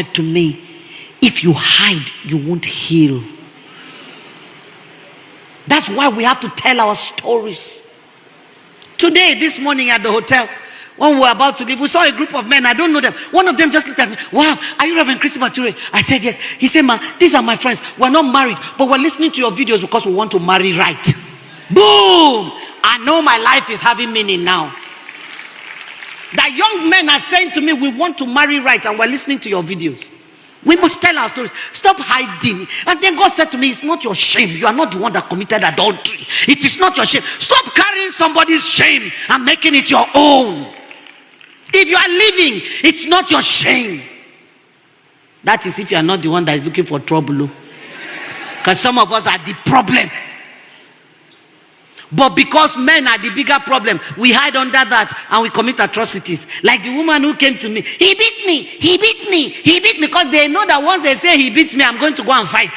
said to me, if you hide, you won't heal. That's why we have to tell our stories. Today, this morning at the hotel, when we were about to leave, we saw a group of men. I don't know them. One of them just looked at me. Wow, are you Reverend Christie Bature? I said yes. He said, man, these are my friends. We're not married, but we're listening to your videos because we want to marry right. Boom! I know my life is having meaning now. That young men are saying to me, we want to marry right, and we're listening to your videos. We must tell our stories. Stop hiding. And then God said to me, it's not your shame. You are not the one that committed adultery. It is not your shame. Stop carrying somebody's shame and making it your own. If you are living, it's not your shame. That is if you are not the one that is looking for trouble. Because some of us are the problem. But because men are the bigger problem, we hide under that and we commit atrocities. Like the woman who came to me. He beat me. He beat me. He beat me. Because they know that once they say he beat me, I'm going to go and fight.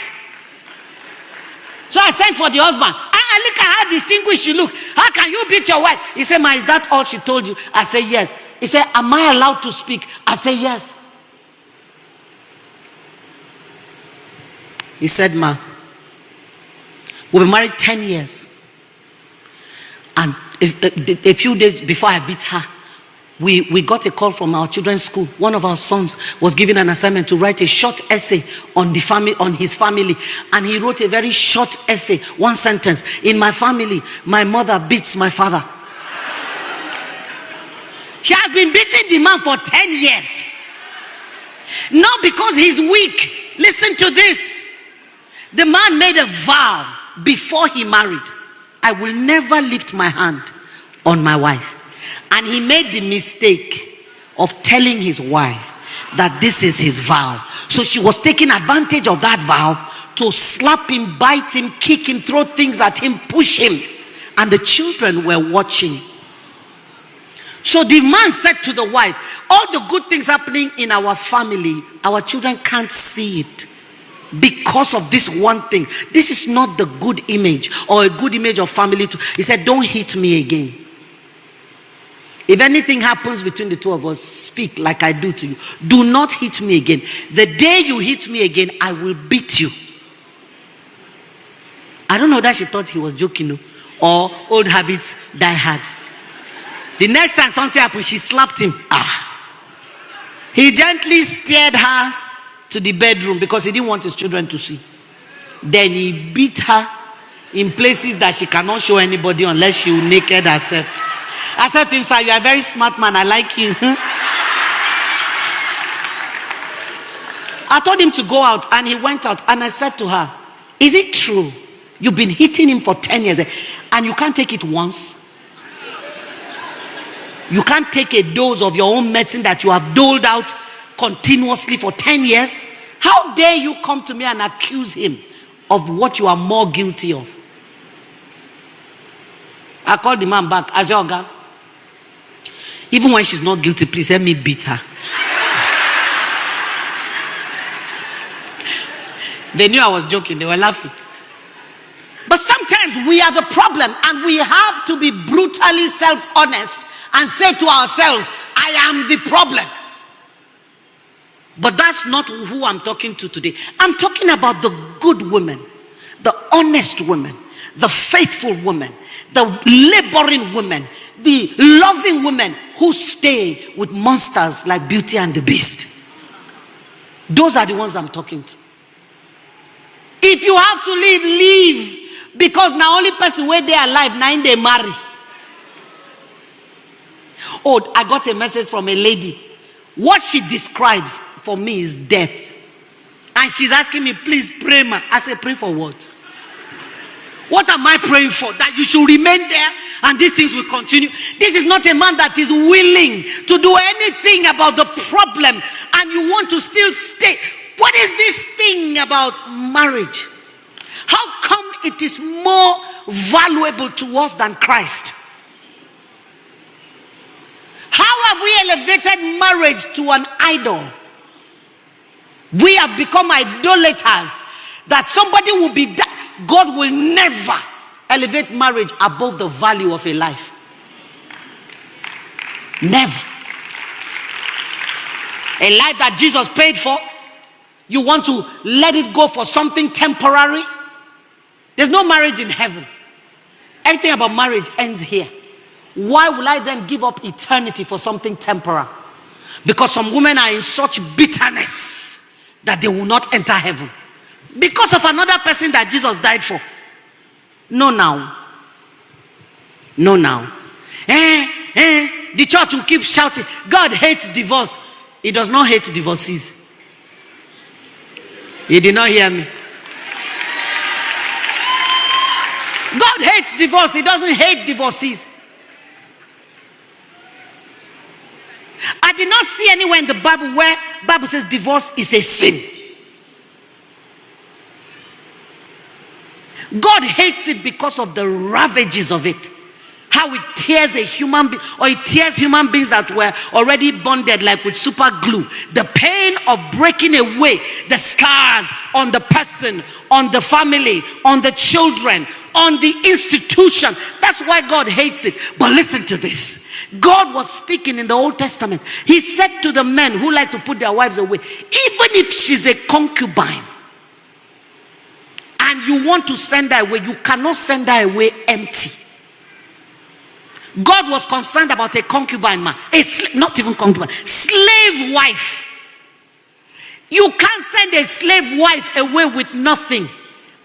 So I sent for the husband. Look at how distinguished you look. How can you beat your wife? He said, ma, is that all she told you? I said, yes. He said, am I allowed to speak? I said, yes. He said, ma, we've been married 10 years. And a few days before I beat her, we got a call from our children's school. One of our sons was given an assignment to write a short essay on his family. And he wrote a very short essay, one sentence. In my family, my mother beats my father. She has been beating the man for 10 years. Not because he's weak. Listen to this. The man made a vow before he married. I will never lift my hand on my wife. And he made the mistake of telling his wife that this is his vow. So she was taking advantage of that vow to slap him, bite him, kick him, throw things at him, push him. And the children were watching. So the man said to the wife, all the good things happening in our family, our children can't see it. Because of this one thing. This is not the good image or a good image of family. He said, don't hit me again. If anything happens between the two of us, speak like I do to you. Do not hit me again. The day you hit me again, I will beat you. I don't know that she thought he was joking or old habits die hard. The next time something happened, she slapped him. He gently steered her to the bedroom because he didn't want his children to see. Then he beat her in places that she cannot show anybody unless she will naked herself. I said to him, sir, you are a very smart man. I like you. I told him to go out and he went out. And I said to her, is it true? You've been hitting him for 10 years and you can't take it once? You can't take a dose of your own medicine that you have doled out continuously for 10 years? How dare you come to me and accuse him of what you are more guilty of? I called the man back. I said, Oga, even when she's not guilty, please let me beat her. They knew I was joking. They were laughing. But sometimes we are the problem and we have to be brutally self-honest and say to ourselves, I am the problem. But that's not who I'm talking to today. I'm talking about the good women, the honest women, the faithful women, the laboring women, the loving women who stay with monsters like Beauty and the Beast. Those are the ones I'm talking to. If you have to leave, leave. Because now only person where they are alive, now they marry. Oh, I got a message from a lady. What she describes for me is death. And she's asking me, please pray, ma. I say, pray for what? What am I praying for? That you should remain there and these things will continue. This is not a man that is willing to do anything about the problem and you want to still stay. What is this thing about marriage? How come it is more valuable to us than Christ? How have we elevated marriage to an idol? We have become idolaters. That somebody will be God will never elevate marriage above the value of a life. Never. A life that Jesus paid for, You want to let it go for something temporary? There's no marriage in heaven. Everything about marriage ends here. Why will I then give up eternity for something temporal? Because some women are in such bitterness that they will not enter heaven because of another person that Jesus died for. No now. The church will keep shouting, God hates divorce. He does not hate divorcees. You did not hear me. God hates divorce. He doesn't hate divorcees. I did not see anywhere in the Bible where the Bible says divorce is a sin. God hates it because of the ravages of it. How it tears a human being, or it tears human beings that were already bonded like with super glue. The pain of breaking away, the scars on the person, on the family, on the children, on the institution. That's why God hates it. But listen to this. God was speaking in the Old Testament. He said to the men who like to put their wives away, even if she's a concubine and you want to send her away, you cannot send her away empty. God was concerned about a concubine man, not even concubine, slave wife. You can't send a slave wife away with nothing.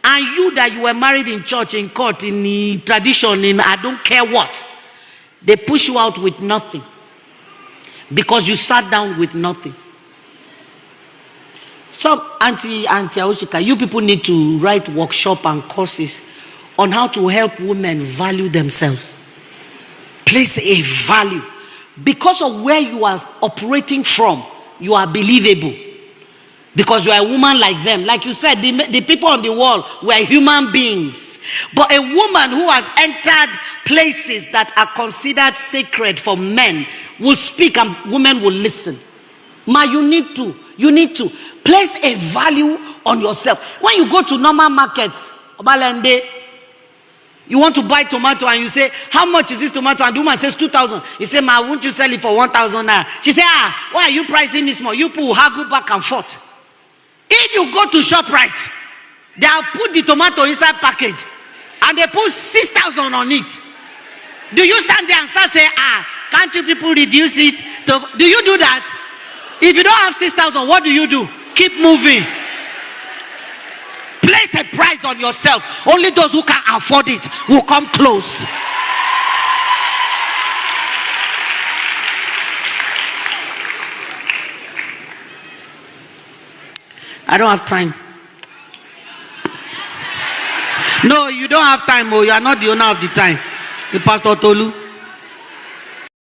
And you that you were married in church, in court, in the tradition, in I don't care what, they push you out with nothing because you sat down with nothing. So Auntie Aoshika, you people need to write workshop and courses on how to help women value themselves. Place a value. Because of where you are operating from, you are believable. Because you are a woman like them. Like you said, the people on the wall were human beings. But a woman who has entered places that are considered sacred for men will speak and women will listen. Ma, you need to place a value on yourself. When you go to normal markets, Obalende, you want to buy tomato and you say, how much is this tomato? And the woman says 2,000. You say, ma, won't you sell it for 1,000 naira? She say, why are you pricing me small? You people haggle back and forth. If you go to ShopRite, they have put the tomato inside package and they put 6,000 on it. Do you stand there and start saying, can't you people reduce it? Do you do that? If you don't have 6,000, what do? Keep moving. Place a price on yourself. Only those who can afford it will come close. I don't have time. No, you don't have time. Oh, you are not the owner of the time. The Pastor Tolu.